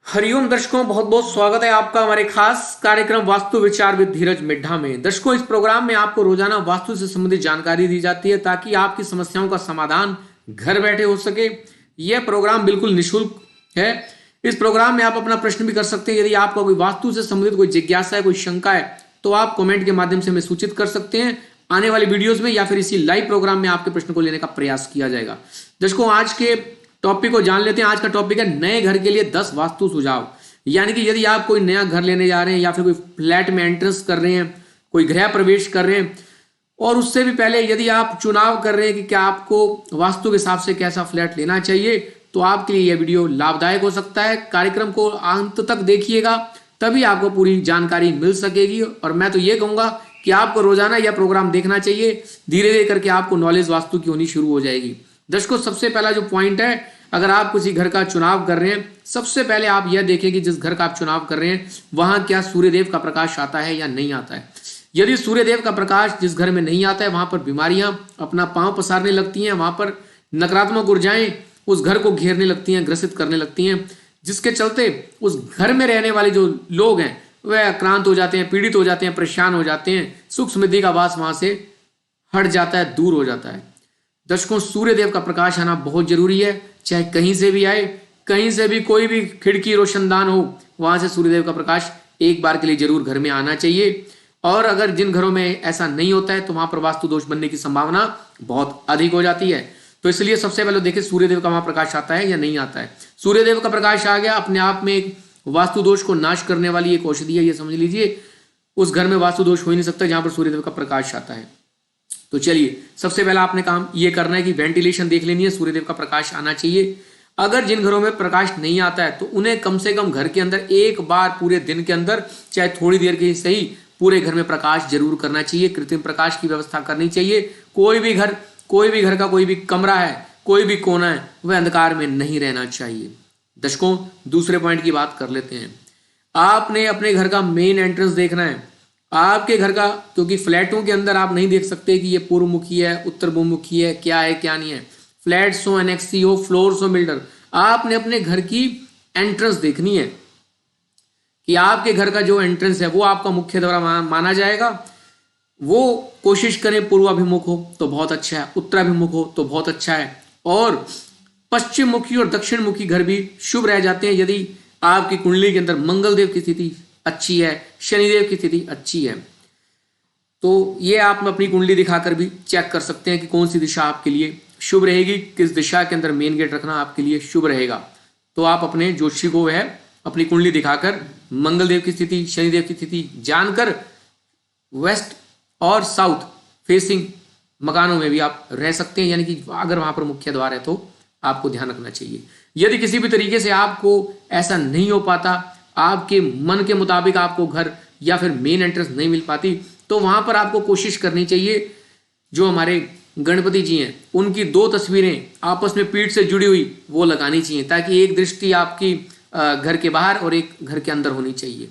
हरिओम दर्शकों, बहुत बहुत स्वागत है आपका हमारे खास कार्यक्रम वास्तु विचार विद धीरज मिड्ढा में। दर्शकों, इस प्रोग्राम में आपको रोजाना वास्तु से संबंधित जानकारी दी जाती है ताकि आपकी समस्याओं का समाधान घर बैठे हो सके। यह प्रोग्राम बिल्कुल निःशुल्क है। इस प्रोग्राम में आप अपना प्रश्न भी कर सकते हैं। यदि आपका कोई वास्तु से संबंधित कोई जिज्ञासा है, कोई शंका है, तो आप कमेंट के माध्यम से हमें सूचित कर सकते हैं। आने वाली वीडियोज में या फिर इसी लाइव प्रोग्राम में आपके प्रश्न को लेने का प्रयास किया जाएगा। दर्शकों, आज के टॉपिक को जान लेते हैं। आज का टॉपिक है नए घर के लिए 10 वास्तु सुझाव। यानी कि यदि आप कोई नया घर लेने जा रहे हैं या फिर कोई फ्लैट में एंट्रेंस कर रहे हैं, कोई गृह प्रवेश कर रहे हैं, और उससे भी पहले यदि आप चुनाव कर रहे हैं कि क्या आपको वास्तु के हिसाब से कैसा फ्लैट लेना चाहिए, तो आपके लिए यह वीडियो लाभदायक हो सकता है। कार्यक्रम को अंत तक देखिएगा, तभी आपको पूरी जानकारी मिल सकेगी। और मैं तो ये कहूंगा कि आपको रोजाना यह प्रोग्राम देखना चाहिए। धीरे धीरे करके आपको नॉलेज वास्तु की होनी शुरू हो जाएगी। दर्शकों, सबसे पहला जो पॉइंट है, अगर आप किसी घर का चुनाव कर रहे हैं, सबसे पहले आप यह देखें कि जिस घर का आप चुनाव कर रहे हैं वहां क्या सूर्यदेव का प्रकाश आता है या नहीं आता है। यदि सूर्यदेव का प्रकाश जिस घर में नहीं आता है, वहां पर बीमारियां अपना पांव पसारने लगती हैं, वहां पर नकारात्मक ऊर्जाएं उस घर को घेरने लगती हैं, ग्रसित करने लगती हैं, जिसके चलते उस घर में रहने वाले जो लोग हैं वह आक्रांत हो जाते हैं, पीड़ित हो जाते हैं, परेशान हो जाते हैं। सुख समृद्धि का वास वहां से हट जाता है, दूर हो जाता है। दर्शकों, सूर्यदेव का प्रकाश आना बहुत जरूरी है। चाहे कहीं से भी आए, कहीं से भी कोई भी खिड़की रोशनदान हो, वहां से सूर्यदेव का प्रकाश एक बार के लिए जरूर घर में आना चाहिए। और अगर जिन घरों में ऐसा नहीं होता है तो वहां पर वास्तु दोष बनने की संभावना बहुत अधिक हो जाती है। तो इसलिए सबसे पहले देखिए सूर्यदेव का वहां प्रकाश आता है या नहीं आता है। सूर्यदेव का प्रकाश आ गया, अपने आप में एक वास्तु दोष को नाश करने वाली एक औषधि है, ये समझ लीजिए। उस घर में वास्तु दोष हो ही नहीं सकता जहां पर सूर्यदेव का प्रकाश आता है। तो चलिए, सबसे पहला आपने काम ये करना है कि वेंटिलेशन देख लेनी है, सूर्यदेव का प्रकाश आना चाहिए। अगर जिन घरों में प्रकाश नहीं आता है तो उन्हें कम से कम घर के अंदर एक बार पूरे दिन के अंदर, चाहे थोड़ी देर के सही, पूरे घर में प्रकाश जरूर करना चाहिए। कृत्रिम प्रकाश की व्यवस्था करनी चाहिए। कोई भी घर का कोई भी कमरा है, कोई भी कोना है, वह अंधकार में नहीं रहना चाहिए। दर्शकों, दूसरे पॉइंट की बात कर लेते हैं। आपने अपने घर का मेन एंट्रेंस देखना है। आपके घर का, क्योंकि फ्लैटों के अंदर आप नहीं देख सकते कि ये पूर्व मुखी है, उत्तर मुखी है, क्या है क्या नहीं है। फ्लैट्स हो, एनेक्सी हो, फ्लोर्स हो, बिल्डर, आपने अपने घर की एंट्रेंस देखनी है कि आपके घर का जो एंट्रेंस है वो आपका मुख्य द्वार माना जाएगा। वो कोशिश करें पूर्वाभिमुख हो तो बहुत अच्छा है, उत्तराभिमुख हो तो बहुत अच्छा है, और पश्चिम मुखी और दक्षिण मुखी घर भी शुभ रह जाते हैं यदि आपकी कुंडली के अंदर मंगल देव की स्थिति अच्छी है, शनिदेव की स्थिति अच्छी है। तो ये आप अपनी कुंडली दिखाकर भी चेक कर सकते हैं कि कौन सी दिशा आपके लिए शुभ रहेगी, किस दिशा के अंदर मेन गेट रखना आपके लिए शुभ रहेगा। तो आप अपने ज्योतिषी को वह अपनी कुंडली दिखाकर मंगल देव की स्थिति, शनिदेव की स्थिति जानकर वेस्ट और साउथ फेसिंग मकानों में भी आप रह सकते हैं। यानी कि अगर वहां पर मुख्य द्वार है तो आपको ध्यान रखना चाहिए। यदि किसी भी तरीके से आपको ऐसा नहीं हो पाता, आपके मन के मुताबिक आपको घर या फिर मेन एंट्रेंस नहीं मिल पाती, तो वहां पर आपको कोशिश करनी चाहिए, जो हमारे गणपति जी हैं उनकी 2 तस्वीरें आपस में पीठ से जुड़ी हुई वो लगानी चाहिए, ताकि एक दृष्टि आपकी घर के बाहर और एक घर के अंदर होनी चाहिए।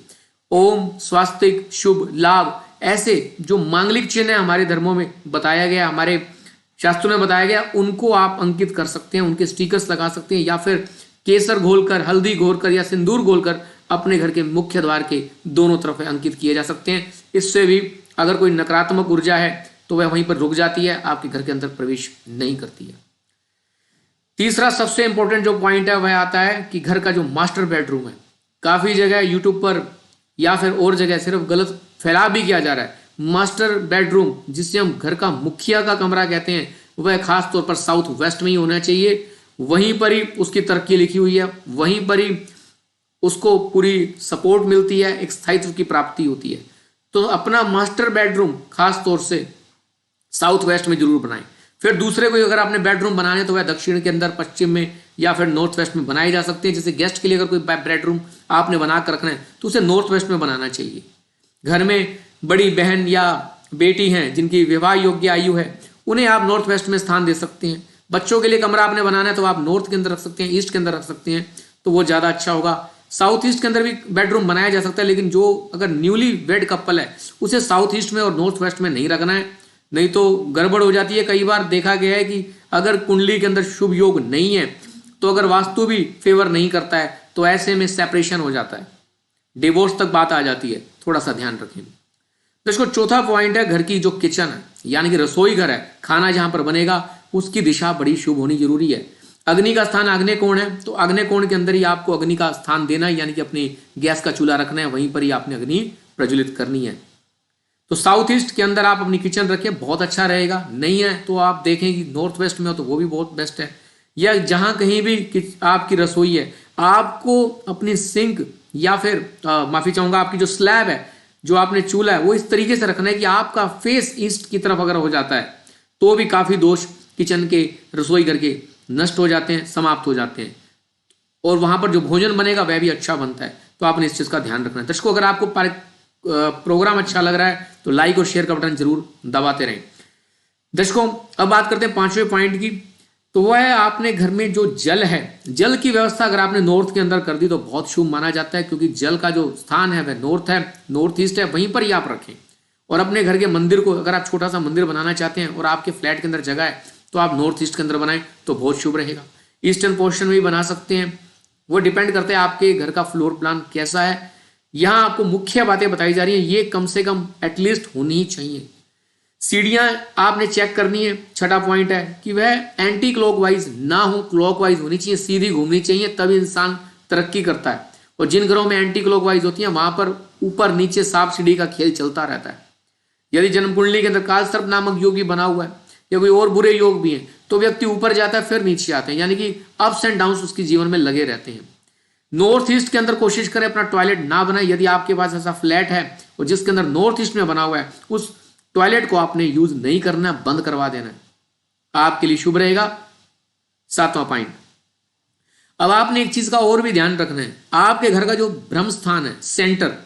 ओम, स्वास्तिक, शुभ, लाभ, ऐसे जो मांगलिक चिन्ह है हमारे धर्मों में बताया गया, हमारे शास्त्रों में बताया गया, उनको आप अंकित कर सकते हैं, उनके स्टिकर्स लगा सकते हैं, या फिर केसर घोलकर, हल्दी घोलकर या सिंदूर घोलकर अपने घर के मुख्य द्वार के दोनों तरफ अंकित किए जा सकते हैं। इससे भी अगर कोई नकारात्मक ऊर्जा है तो वह वहीं पर रुक जाती है, आपके घर के अंदर प्रवेश नहीं करती है। तीसरा सबसे इंपॉर्टेंट जो पॉइंट है वह आता है कि घर का जो मास्टर बेडरूम है। काफी जगह यूट्यूब पर या फिर और जगह सिर्फ गलत फैलाव भी किया जा रहा है। मास्टर बेडरूम, जिसे हम घर का मुखिया का कमरा कहते हैं, वह खास तौर पर साउथ वेस्ट में ही होना चाहिए। वहीं पर ही उसकी तरक्की लिखी हुई है, वहीं पर ही उसको पूरी सपोर्ट मिलती है, एक स्थायित्व की प्राप्ति होती है। तो अपना मास्टर बेडरूम खास तौर से साउथ वेस्ट में जरूर बनाएं। फिर दूसरे को अगर आपने बेडरूम बनाने तो वह दक्षिण के अंदर, पश्चिम में या फिर नॉर्थ वेस्ट में बनाए जा सकते हैं। जैसे गेस्ट के लिए अगर कोई बेडरूम आपने बना कर रखना है तो उसे नॉर्थ वेस्ट में बनाना चाहिए। घर में बड़ी बहन या बेटी हैं जिनकी विवाह योग्य आयु है, उन्हें आप नॉर्थ वेस्ट में स्थान दे सकते हैं। बच्चों के लिए कमरा आपने बनाना है तो आप नॉर्थ के अंदर रख सकते हैं, ईस्ट के अंदर रख सकते हैं, तो वो ज्यादा अच्छा होगा। साउथ ईस्ट के अंदर भी बेडरूम बनाया जा सकता है, लेकिन जो अगर न्यूली वेड कपल है उसे साउथ ईस्ट में और नॉर्थ वेस्ट में नहीं रखना है, नहीं तो गड़बड़ हो जाती है। कई बार देखा गया है कि अगर कुंडली के अंदर शुभ योग नहीं है तो अगर वास्तु भी फेवर नहीं करता है तो ऐसे में सेपरेशन हो जाता है, डिवोर्स तक बात आ जाती है, थोड़ा सा ध्यान रखें। दोस्तों चौथा पॉइंट है घर की जो किचन है यानी कि रसोई घर है, खाना जहां पर बनेगा उसकी दिशा बड़ी शुभ होनी जरूरी है। अग्नि का स्थान आग्नेय कोण है, तो आग्नेय कोण के अंदर ही आपको अग्नि का स्थान देना है, यानी कि अपनी गैस का चूल्हा रखना है, वहीं पर ही आपने अग्नि प्रज्वलित करनी है। तो साउथ ईस्ट के अंदर आप अपनी किचन रखें, बहुत अच्छा रहेगा। नहीं है तो आप देखें कि नॉर्थ वेस्ट में हो तो वो भी बहुत बेस्ट है, या जहां कहीं भी आपकी रसोई है आपको अपनी सिंक या फिर माफी चाहूंगा आपकी जो स्लैब है, जो आपने चूल्हा है, वो इस तरीके से रखना है कि आपका फेस ईस्ट की तरफ अगर हो जाता है तो भी काफी दोष किचन के, रसोई घर के नष्ट हो जाते हैं, समाप्त हो जाते हैं, और वहां पर जो भोजन बनेगा वह भी अच्छा बनता है। तो आपने इस चीज का ध्यान रखना है। दर्शकों अगर आपको प्रोग्राम अच्छा लग रहा है तो लाइक और शेयर का बटन जरूर दबाते रहें। दर्शकों अब बात करते हैं पांचवें पॉइंट की, तो वह है आपने घर में जो जल है, जल की व्यवस्था अगर आपने नॉर्थ के अंदर कर दी तो बहुत शुभ माना जाता है, क्योंकि जल का जो स्थान है वह नॉर्थ है, नॉर्थ ईस्ट है, वहीं पर ही आप रखें। और अपने घर के मंदिर को अगर आप छोटा सा मंदिर बनाना चाहते हैं और आपके फ्लैट के अंदर जगह है तो आप नॉर्थ ईस्ट के अंदर बनाएं तो बहुत शुभ रहेगा। ईस्टर्न पोर्शन में भी बना सकते हैं, वो डिपेंड करता है आपके घर का फ्लोर प्लान कैसा है। यहां आपको मुख्य बातें बताई जा रही है, ये कम से कम एटलीस्ट होनी ही चाहिए। सीढ़ियां आपने चेक करनी है, छठा पॉइंट है कि वह एंटी क्लॉकवाइज ना हो, क्लॉकवाइज होनी चाहिए, सीधी घूमनी चाहिए, तभी इंसान तरक्की करता है। और जिन घरों में एंटी क्लॉकवाइज होती है वहां पर ऊपर नीचे सांप सीढ़ी का खेल चलता रहता है। यदि जन्म कुंडली के अंदर कालसर्प नामक योग भी बना हुआ है या कोई और बुरे योग भी हैं तो व्यक्ति ऊपर जाता है फिर नीचे आते हैं, यानी कि अप्स एंड डाउन्स उसके जीवन में लगे रहते हैं। नॉर्थ ईस्ट के अंदर कोशिश करें अपना टॉयलेट ना बनाए। यदि आपके पास ऐसा फ्लैट है और जिसके अंदर नॉर्थ ईस्ट में बना हुआ है, उस टॉयलेट को आपने यूज नहीं करना, बंद करवा देना है, आपके लिए शुभ रहेगा। सातवां पॉइंट, अब आपने एक चीज का और भी ध्यान रखना है, आपके घर का जो ब्रह्म स्थान है, सेंटर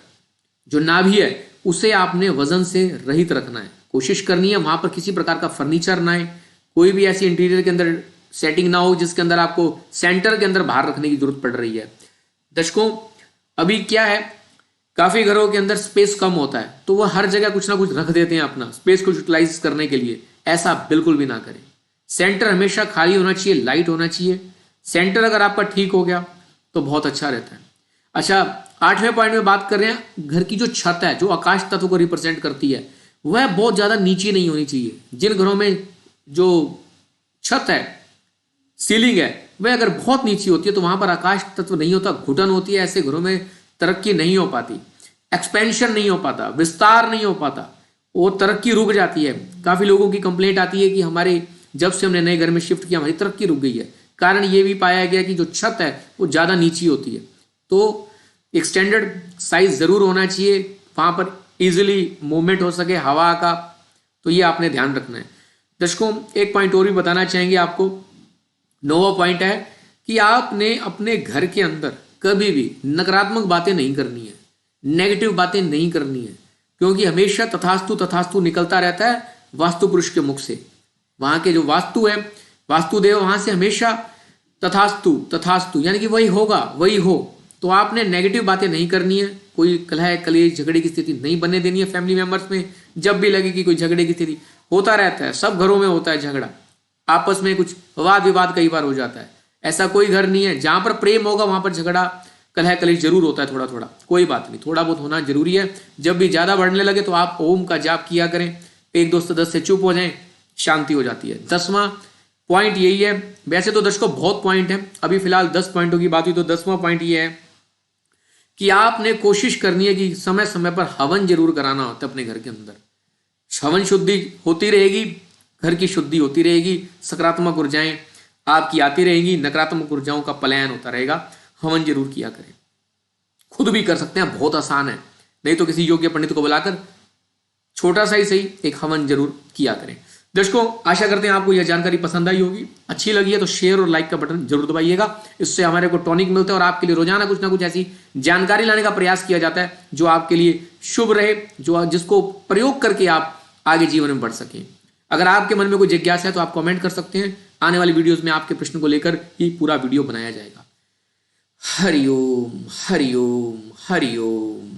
जो नाभि है, उसे आपने वजन से रहित रखना है। कोशिश करनी है वहां पर किसी प्रकार का फर्नीचर ना आए, कोई भी ऐसी इंटीरियर के अंदर सेटिंग ना हो जिसके अंदर आपको सेंटर के अंदर बाहर रखने की जरूरत पड़ रही है। दर्शकों अभी क्या है, काफी घरों के अंदर स्पेस कम होता है तो वह हर जगह कुछ ना कुछ रख देते हैं अपना स्पेस को यूटिलाइज करने के लिए। ऐसा बिल्कुल भी ना करें। सेंटर हमेशा खाली होना चाहिए, लाइट होना चाहिए। सेंटर अगर आपका ठीक हो गया तो बहुत अच्छा रहता है। अच्छा, आठवें पॉइंट में बात कर रहे हैं, घर की जो छत है जो आकाश तत्व को रिप्रेजेंट करती है वह बहुत ज्यादा नीचे नहीं होनी चाहिए। जिन घरों में जो छत है, सीलिंग है, वह अगर बहुत नीचे होती है तो वहां पर आकाश तत्व नहीं होता, घुटन होती है। ऐसे घरों में तरक्की नहीं हो पाती, एक्सपेंशन नहीं हो पाता, विस्तार नहीं हो पाता, और तरक्की रुक जाती है। काफी लोगों की कंप्लेंट आती है कि हमारे जब से हमने नए घर में शिफ्ट किया हमारी तरक्की रुक गई है। कारण ये भी पाया गया कि जो छत है वो ज्यादा नीची होती है, तो एक स्टैंडर्ड साइज जरूर होना चाहिए, वहां पर इजिली मूवमेंट हो सके हवा का, तो ये आपने ध्यान रखना है। दर्शकों एक पॉइंट और भी बताना चाहेंगे आपको, नौवां पॉइंट है कि आपने अपने घर के अंदर कभी भी नकारात्मक बातें नहीं करनी है, नेगेटिव बातें नहीं करनी है, क्योंकि हमेशा तथास्तु तथास्तु निकलता रहता है वास्तु पुरुष के मुख से। वहां के जो वास्तु है, वास्तुदेव, वहां से हमेशा तथास्तु तथास्तु यानी कि वही होगा वही हो। तो आपने नेगेटिव बातें नहीं करनी है, कोई कलह कलेश झगड़े की स्थिति नहीं बनने देनी है फैमिली मेंबर्स में। जब भी लगे कि कोई झगड़े की स्थिति, होता रहता है, सब घरों में होता है झगड़ा, आपस में कुछ वाद विवाद कई बार हो जाता है। ऐसा कोई घर नहीं है जहां पर प्रेम होगा वहां पर झगड़ा कलह कलेश जरूर होता है, थोड़ा थोड़ा, कोई बात नहीं, थोड़ा बहुत होना जरूरी है। जब भी ज्यादा बढ़ने लगे तो आप ओम का जाप किया करें, एक दो सदस्य चुप हो जाएं, शांति हो जाती है। 10वां पॉइंट यही है। वैसे तो दर्शकों बहुत पॉइंट है, अभी फिलहाल 10 पॉइंटों की बात हुई, तो 10वां पॉइंट ये है कि आपने कोशिश करनी है कि समय समय पर हवन जरूर कराना होता है अपने घर के अंदर। हवन शुद्धि होती रहेगी, घर की शुद्धि होती रहेगी, सकारात्मक ऊर्जाएं आपकी आती रहेंगी, नकारात्मक ऊर्जाओं का पलायन होता रहेगा। हवन जरूर किया करें, खुद भी कर सकते हैं, बहुत आसान है, नहीं तो किसी योग्य पंडित को बुलाकर छोटा सा ही सही एक हवन जरूर किया करें। दर्शकों आशा करते हैं आपको यह जानकारी पसंद आई होगी, अच्छी लगी है तो शेयर और लाइक का बटन जरूर दबाइएगा। इससे हमारे को टॉनिक मिलता है और आपके लिए रोजाना कुछ ना कुछ ऐसी जानकारी लाने का प्रयास किया जाता है जो आपके लिए शुभ रहे, जो जिसको प्रयोग करके आप आगे जीवन में बढ़ सकें। अगर आपके मन में कोई जिज्ञासा है तो आप कमेंट कर सकते हैं, आने वाली वीडियोस में आपके प्रश्न को लेकर ही पूरा वीडियो बनाया जाएगा। हरिओम हरिओम हरिओम।